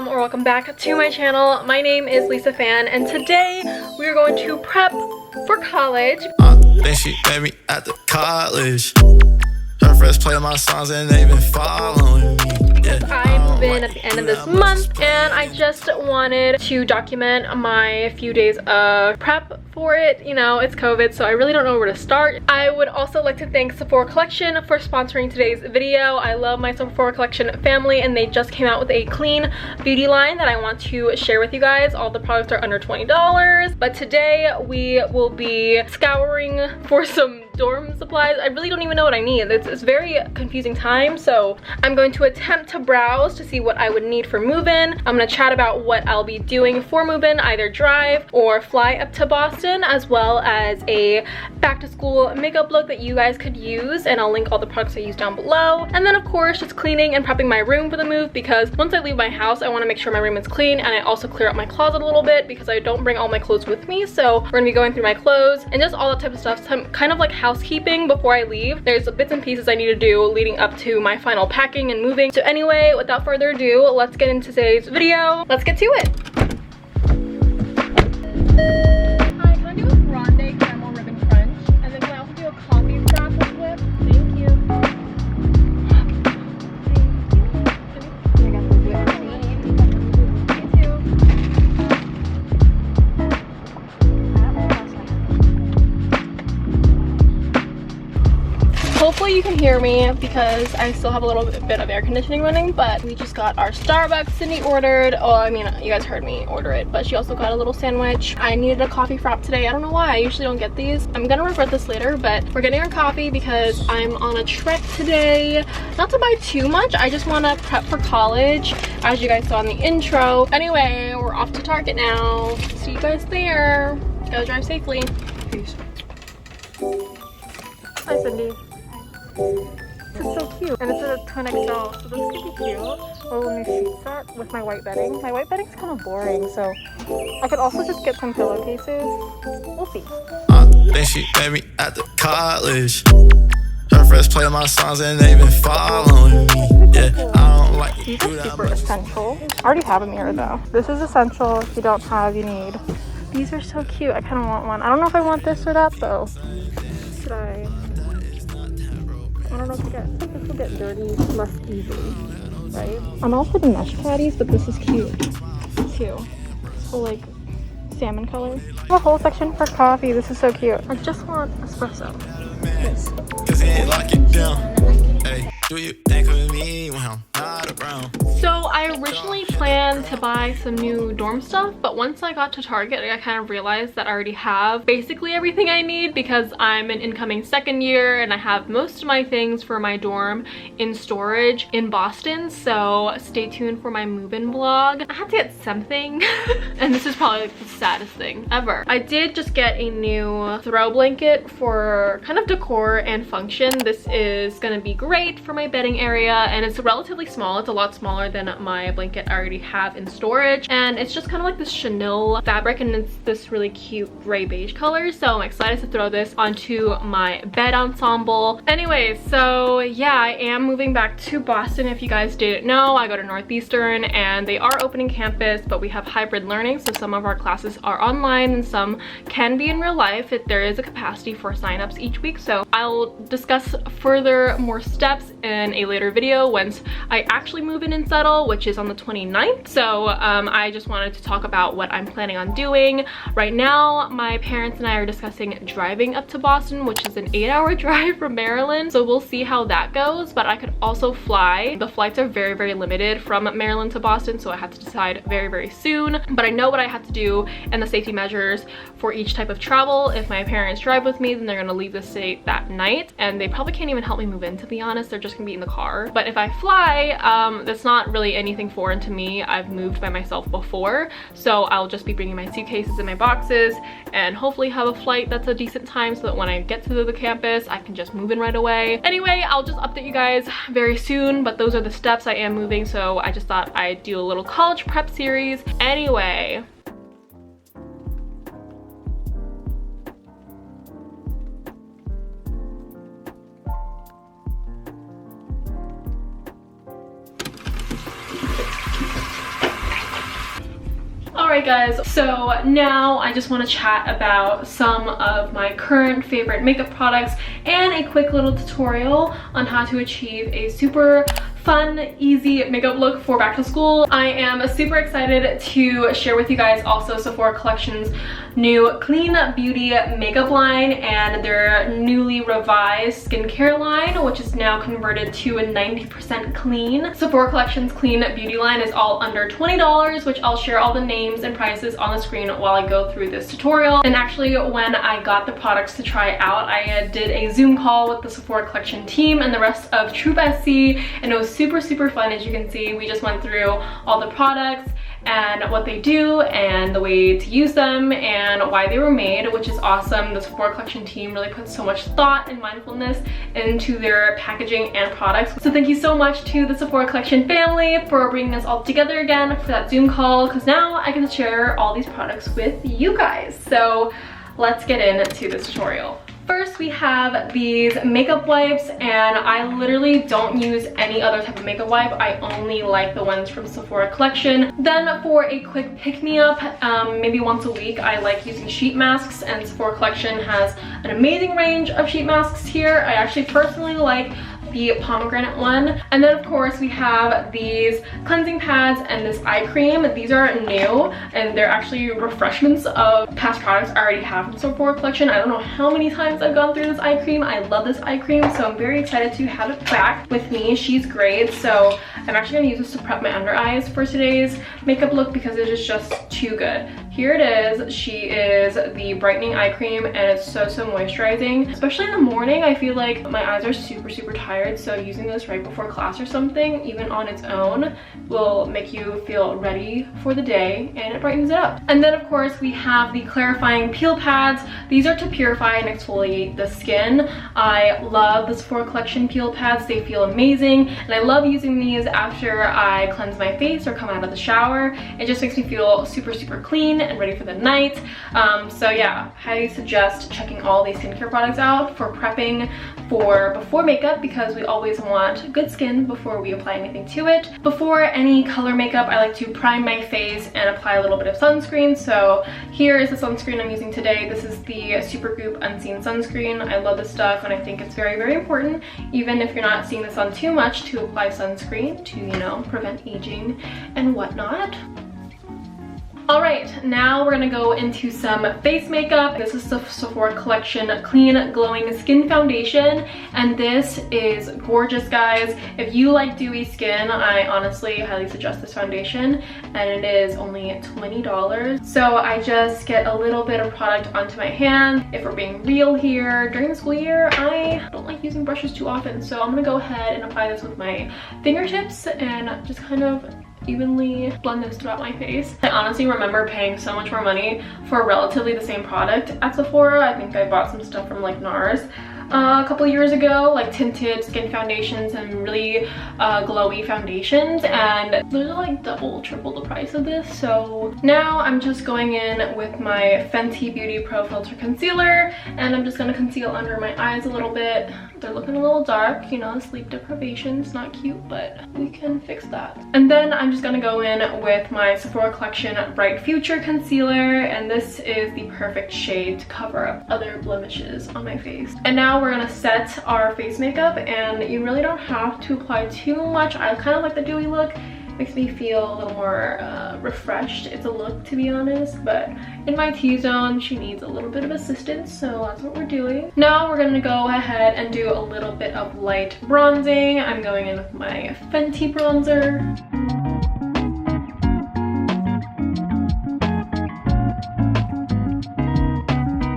or welcome back to my channel. My name is lisaphan and today we are going to prep for college. Then she met me at the college. Her friends play my songs and they've been following me. I move in at the end of this month and I just wanted to document my few days of prep for it. You know, it's COVID, so I really don't know where to start. I would also like to thank Sephora Collection for sponsoring today's video. I love my Sephora Collection family and they just came out with a clean beauty line that I want to share with you guys. All the products are under $20, but today we will be scouring for some dorm supplies. I really don't even know what I need. It's very confusing time, so I'm going to attempt to browse to see what I would need for move-in. I'm gonna chat about what I'll be doing for move-in, either drive or fly up to Boston, as well as a back-to-school makeup look that you guys could use, and I'll link all the products I use down below. And then of course just cleaning and prepping my room for the move, because once I leave my house I want to make sure my room is clean, and I also clear out my closet a little bit because I don't bring all my clothes with me. So we're gonna be going through my clothes and just all that type of stuff. So I'm kind of like housekeeping before I leave. There's bits and pieces I need to do leading up to my final packing and moving. So anyway, without further ado, let's get into today's video. Let's get to it. Hi, can I do a grande caramel ribbon crunch? And then can I also do a coffee frap with whip? Thank you. Hopefully you can hear me because I still have a little bit of air conditioning running, but we just got our Starbucks. Cindy ordered, oh, I mean, you guys heard me order it, but she also got a little sandwich. I needed a coffee frap today. I don't know why. I usually don't get these. I'm gonna regret this later, but we're getting our coffee because I'm on a trek today. Not to buy too much. I just want to prep for college, as you guys saw in the intro. Anyway, we're off to Target now. See you guys there. Go drive safely. Peace. Hi, Cindy. This is so cute, and it's a twin XL, so this could be cute. A little new sheet set with my white bedding. My white bedding's kind of boring, so I could also just get some pillowcases. We'll see. Then she met me at the college. Her friends play my songs and they've been following me. Yeah, I don't like these are super essential. I already have a mirror though. This is essential. If you don't have, you need. These are so cute. I kind of want one. I don't know if I want this or that though. Should I don't know if this will get dirty less easily, right? I'm all for the mesh caddies, but this is cute too. So like salmon color. I have a whole section for coffee. This is so cute. I just want espresso. Yes. Do you think of me when I'm not around? So I originally planned to buy some new dorm stuff, but once I got to Target, I kind of realized that I already have basically everything I need because I'm an incoming second year and I have most of my things for my dorm in storage in Boston. So stay tuned for my move-in vlog. I had to get something and this is probably like the saddest thing ever. I did just get a new throw blanket for kind of decor and function. This is gonna be great for my bedding area, and it's relatively small. It's a lot smaller than my blanket I already have in storage, and it's just kind of like this chenille fabric, and it's this really cute gray beige color. So I'm excited to throw this onto my bed ensemble. Anyway, so yeah, I am moving back to Boston. If you guys didn't know, I go to Northeastern and they are opening campus, but we have hybrid learning, so some of our classes are online and some can be in real life. There is a capacity for signups each week, so I'll discuss further more steps in a later video once I actually move in and settle, which is on the 29th. So I just wanted to talk about what I'm planning on doing. Right now, my parents and I are discussing driving up to Boston, which is an 8-hour drive from Maryland. So we'll see how that goes, but I could also fly. The flights are very, very limited from Maryland to Boston, so I have to decide very, very soon. But I know what I have to do and the safety measures for each type of travel. If my parents drive with me, then they're gonna leave the state that night, and they probably can't even help me move in, to be honest. They're just gonna be in the car. But if I fly, that's not really anything foreign to me. I've moved by myself before, so I'll just be bringing my suitcases and my boxes and hopefully have a flight that's a decent time so that when I get to the campus I can just move in right away. Anyway, I'll just update you guys very soon, but those are the steps. I am moving, so I just thought I'd do a little college prep series. Anyway, Alright guys, so now I just want to chat about some of my current favorite makeup products and a quick little tutorial on how to achieve a super fun, easy makeup look for back to school. I am super excited to share with you guys also Sephora Collection's new Clean Beauty makeup line and their newly revised skincare line, which is now converted to a 90% clean. Sephora Collection's Clean Beauty line is all under $20, which I'll share all the names and prices on the screen while I go through this tutorial. And actually, when I got the products to try out, I did a Zoom call with the Sephora Collection team and the rest of 𝐻𝐿, and it was super fun. As you can see, we just went through all the products and what they do and the way to use them and why they were made, which is awesome. The Sephora Collection team really puts so much thought and mindfulness into their packaging and products. So thank you so much to the Sephora Collection family for bringing us all together again for that Zoom call, because now I can share all these products with you guys. So let's get into this tutorial. First, we have these makeup wipes, and I literally don't use any other type of makeup wipe. I only like the ones from Sephora Collection. Then for a quick pick-me-up, maybe once a week, I like using sheet masks, and Sephora Collection has an amazing range of sheet masks here. I actually personally like the pomegranate one. And then of course we have these cleansing pads and this eye cream. These are new and they're actually refreshments of past products I already have from Sephora Collection. I don't know how many times I've gone through this eye cream. I love this eye cream, so I'm very excited to have it back with me. She's great. So I'm actually gonna use this to prep my under eyes for today's makeup look because it is just too good. Here it is. She is the brightening eye cream and it's so moisturizing. Especially in the morning, I feel like my eyes are super tired, so using this right before class or something, even on its own, will make you feel ready for the day and it brightens it up. And then of course we have the clarifying peel pads. These are to purify and exfoliate the skin. I love the Sephora Collection peel pads. They feel amazing and I love using these after I cleanse my face or come out of the shower. It just makes me feel super clean and ready for the night. So yeah, highly suggest checking all these skincare products out for prepping for before makeup, because we always want good skin before we apply anything to it. Before any color makeup, I like to prime my face and apply a little bit of sunscreen. So here is the sunscreen I'm using today. This is the Supergoop Unseen Sunscreen. I love this stuff and I think it's very important, even if you're not seeing the sun too much, to apply sunscreen to, you know, prevent aging and whatnot. Alright, now we're gonna go into some face makeup. This is the Sephora Collection Clean Glowing Skin Foundation, and this is gorgeous, guys. If you like dewy skin, I honestly highly suggest this foundation, and it is only $20. So I just get a little bit of product onto my hand. If we're being real here, during the school year, I don't like using brushes too often, so I'm gonna go ahead and apply this with my fingertips and just kind of evenly blend this throughout my face. I honestly remember paying so much more money for relatively the same product at Sephora. I think I bought some stuff from like NARS a couple years ago, like tinted skin foundations and really glowy foundations, and those are like double, triple the price of this. So now I'm just going in with my Fenty Beauty Pro Filter Concealer, and I'm just gonna conceal under my eyes a little bit. They're looking a little dark, you know, sleep deprivation is not cute, but we can fix that. And then I'm just gonna go in with my Sephora Collection Bright Future Concealer, and this is the perfect shade to cover up other blemishes on my face. And now we're gonna set our face makeup, and you really don't have to apply too much. I kind of like the dewy look. Makes me feel a little more refreshed. It's a look, to be honest, but in my T-zone, she needs a little bit of assistance, so that's what we're doing. Now we're gonna go ahead and do a little bit of light bronzing. I'm going in with my Fenty bronzer.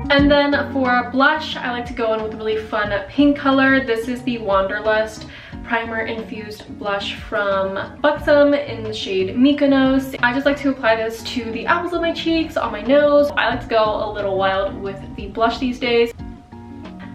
And then for blush, I like to go in with a really fun pink color. This is the Wanderlust Primer Infused Blush from Buxom in the shade Mykonos. I just like to apply this to the apples of my cheeks, on my nose. I like to go a little wild with the blush these days.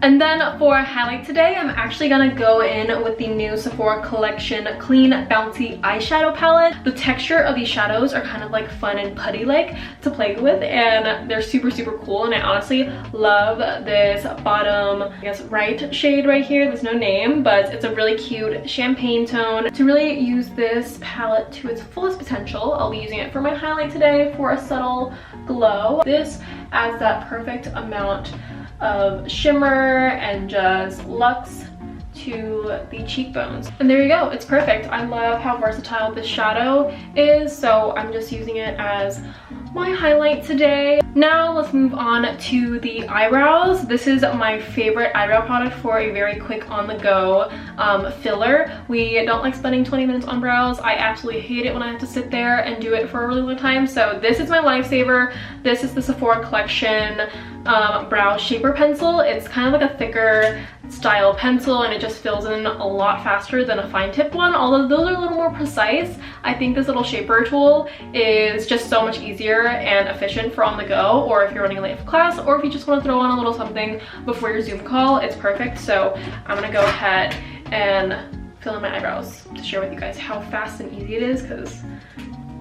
And then for a highlight today, I'm actually gonna go in with the new Sephora collection Clean Bouncy eyeshadow palette. The texture of these shadows are kind of like fun and putty-like to play with, and they're super cool, and I honestly love this bottom, I guess, right shade right here. There's no name, but it's a really cute champagne tone. To really use this palette to its fullest potential, I'll be using it for my highlight today for a subtle glow. This adds that perfect amount of shimmer and just luxe to the cheekbones. And there you go, it's perfect. I love how versatile this shadow is, so I'm just using it as my highlight today. Now let's move on to the eyebrows. This is my favorite eyebrow product for a very quick on-the-go filler. We don't like spending 20 minutes on brows. I absolutely hate it when I have to sit there and do it for a really long time, so this is my lifesaver. This is the Sephora collection brow shaper pencil. It's kind of like a thicker style pencil, and it just fills in a lot faster than a fine tip one, although those are a little more precise. I think this little shaper tool is just so much easier and efficient for on the go, or if you're running late for class, or if you just want to throw on a little something before your Zoom call. It's perfect. So I'm gonna go ahead and fill in my eyebrows to share with you guys how fast and easy it is, because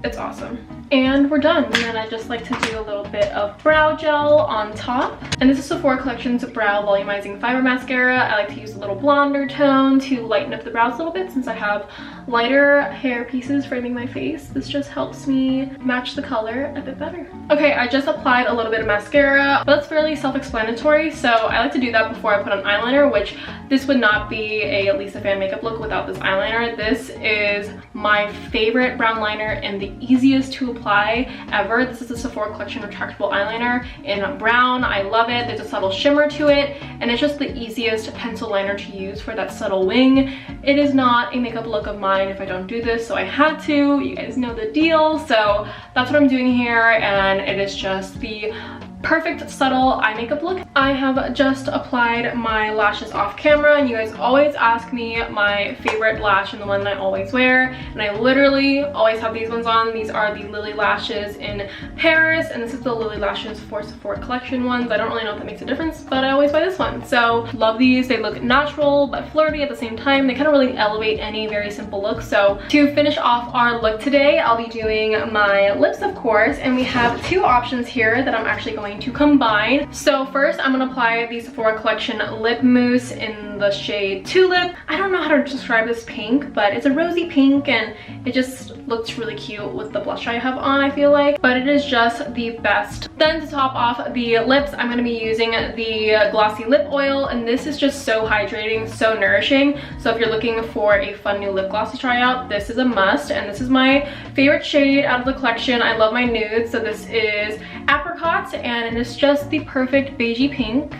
it's awesome. And we're done. And then I just like to do a little bit of brow gel on top. And this is Sephora Collection's Brow Volumizing Fiber Mascara. I like to use a little blonder tone to lighten up the brows a little bit, since I have lighter hair pieces framing my face. This just helps me match the color a bit better. Okay, I just applied a little bit of mascara, but that's fairly self-explanatory, so I like to do that before I put on eyeliner, which this would not be a lisaphan makeup look without this eyeliner. This is my favorite brown liner and the easiest to apply ever. This is the Sephora Collection retractable eyeliner in brown. I love it. There's a subtle shimmer to it, and it's just the easiest pencil liner to use for that subtle wing. It is not a makeup look of mine if I don't do this, so I had to. You guys know the deal, so that's what I'm doing here, and it is just the perfect subtle eye makeup look. I have just applied my lashes off camera, and you guys always ask me my favorite lash and the one that I always wear, and I literally always have these ones on. These are the Lily lashes in Paris, and this is the Lily lashes for Sephora Collection ones. I don't really know if that makes a difference, but I always buy this one. So love these. They look natural but flirty at the same time. They kind of really elevate any very simple look. So to finish off our look today, I'll be doing my lips, of course, and we have two options here that I'm actually going to combine. So first I'm gonna apply the Sephora Collection lip mousse in the shade Tulip. I don't know how to describe this pink, but it's a rosy pink, and it just looks really cute with the blush I have on, I feel like, but it is just the best. Then to top off the lips, I'm gonna be using the glossy lip oil, and this is just so hydrating, so nourishing. So if you're looking for a fun new lip gloss to try out, this is a must, and this is my favorite shade out of the collection. I love my nudes, so this is Apricot, and it's just the perfect beigey pink.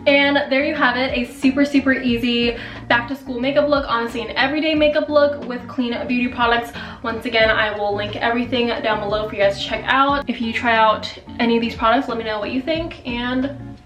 And there you have it, a super easy back to school makeup look, honestly an everyday makeup look with clean beauty products. Once again, I will link everything down below for you guys to check out. If you try out any of these products, let me know what you think. And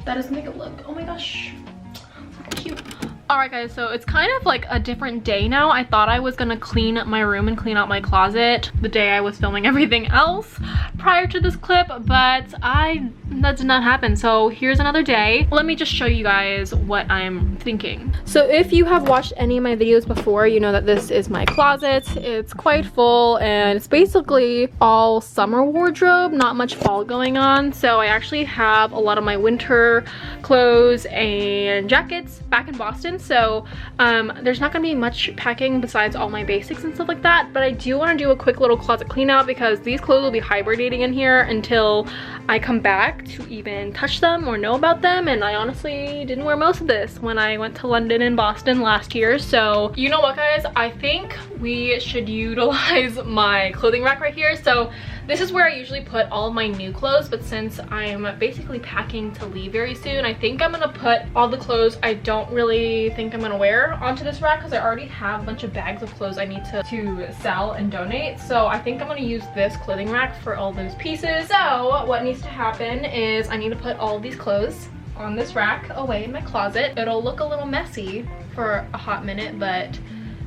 that is the makeup look. Oh my gosh, so cute. Alright guys, so it's kind of like a different day now. I thought I was gonna clean my room and clean out my closet the day I was filming everything else prior to this clip, but that did not happen. So here's another day. Let me just show you guys what I'm thinking. So if you have watched any of my videos before, you know that this is my closet. It's quite full, and it's basically all summer wardrobe, not much fall going on. So I actually have a lot of my winter clothes and jackets back in Boston. So there's not gonna be much packing besides all my basics and stuff like that, but I do want to do a quick little closet clean out because these clothes will be hibernating in here until I come back to even touch them or know about them. And I honestly didn't wear most of this when I went to London and Boston last year. So you know what guys, I think we should utilize my clothing rack right here. So this is where I usually put all of my new clothes, but since I'm basically packing to leave very soon, I think I'm gonna put all the clothes I don't really think I'm gonna wear onto this rack, because I already have a bunch of bags of clothes I need to sell and donate. So I think I'm gonna use this clothing rack for all those pieces. So what needs to happen is I need to put all of these clothes on this rack away in my closet. It'll look a little messy for a hot minute, but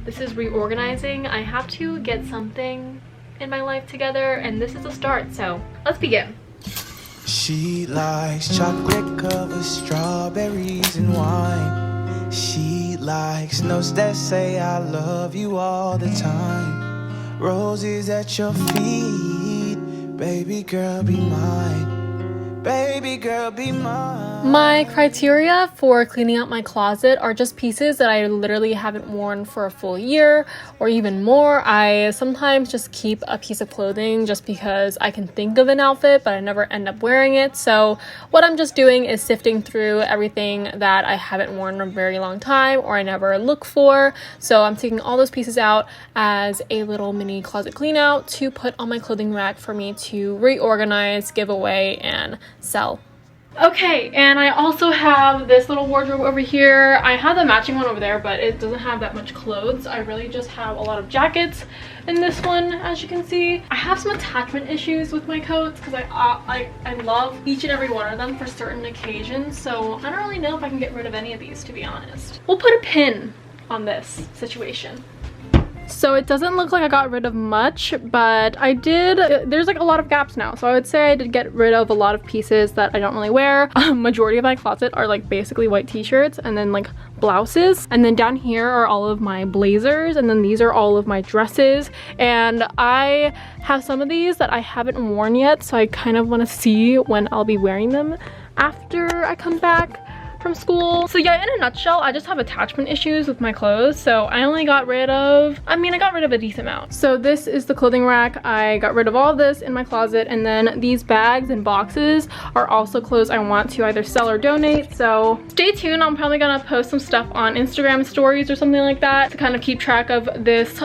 this is reorganizing. I have to get something in my life together, and this is a start, so let's begin. She likes chocolate covered strawberries and wine. She likes notes that say I love you all the time. Roses at your feet, baby girl be mine. Baby girl be mine. My criteria for cleaning out my closet are just pieces that I literally haven't worn for a full year or even more. I sometimes just keep a piece of clothing just because I can think of an outfit but I never end up wearing it. So what I'm just doing is sifting through everything that I haven't worn in a very long time or I never look for. So I'm taking all those pieces out as a little mini closet clean out to put on my clothing rack for me to reorganize, give away, and sell. Okay, and I also have this little wardrobe over here. I have the matching one over there, but it doesn't have that much clothes. I really just have a lot of jackets in this one, as you can see. I have some attachment issues with my coats because I love each and every one of them for certain occasions, so I don't really know if I can get rid of any of these, to be honest. We'll put a pin on this situation. So it doesn't look like I got rid of much, but I did. There's like a lot of gaps now, so I would say I did get rid of a lot of pieces that I don't really wear. Majority of my closet are like basically white t-shirts and then like blouses, and then down here are all of my blazers, and then these are all of my dresses. And I have some of these that I haven't worn yet, so I kind of want to see when I'll be wearing them after I come back from school. So yeah, in a nutshell, I just have attachment issues with my clothes, so I only got rid of, I got rid of a decent amount. So this is the clothing rack. I got rid of all of this in my closet, and then these bags and boxes are also clothes I want to either sell or donate. So stay tuned. I'm probably gonna post some stuff on Instagram stories or something like that to kind of keep track of this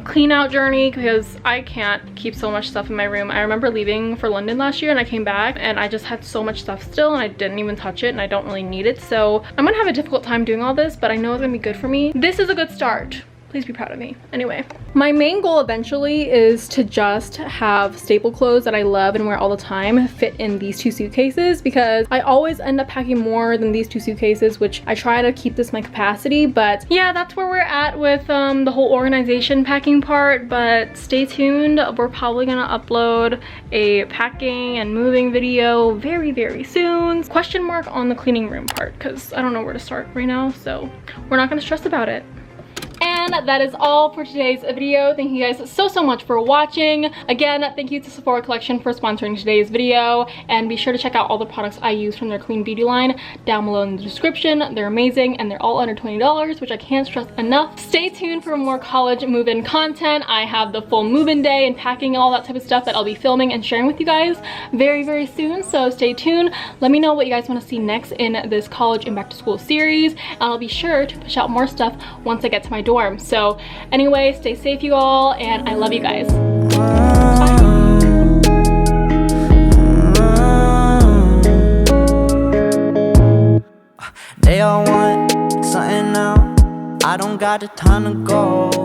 clean out journey, because I can't keep so much stuff in my room. I remember leaving for London last year and I came back and I just had so much stuff still and I didn't even touch it and I don't really need it. So I'm gonna have a difficult time doing all this, but I know it's gonna be good for me. This is a good start. Please be proud of me. Anyway, my main goal eventually is to just have staple clothes that I love and wear all the time fit in these 2 suitcases, because I always end up packing more than these 2 suitcases, which I try to keep this my capacity. But yeah, that's where we're at with the whole organization packing part. But stay tuned. We're probably gonna upload a packing and moving video very, very soon. Question mark on the cleaning room part, because I don't know where to start right now, so we're not gonna stress about it. And that is all for today's video. Thank you guys so much for watching. Again, thank you to Sephora Collection for sponsoring today's video, and be sure to check out all the products I use from their clean beauty line down below in the description. They're amazing and they're all under $20, which I can't stress enough. Stay tuned for more college move-in content. I have the full move-in day and packing and all that type of stuff that I'll be filming and sharing with you guys very, very soon, so stay tuned. Let me know what you guys want to see next in this college and back to school series, and I'll be sure to push out more stuff once I get to my dorm. So anyway, stay safe you all, and I love you guys. Bye. They all want something now. I don't got the time to go.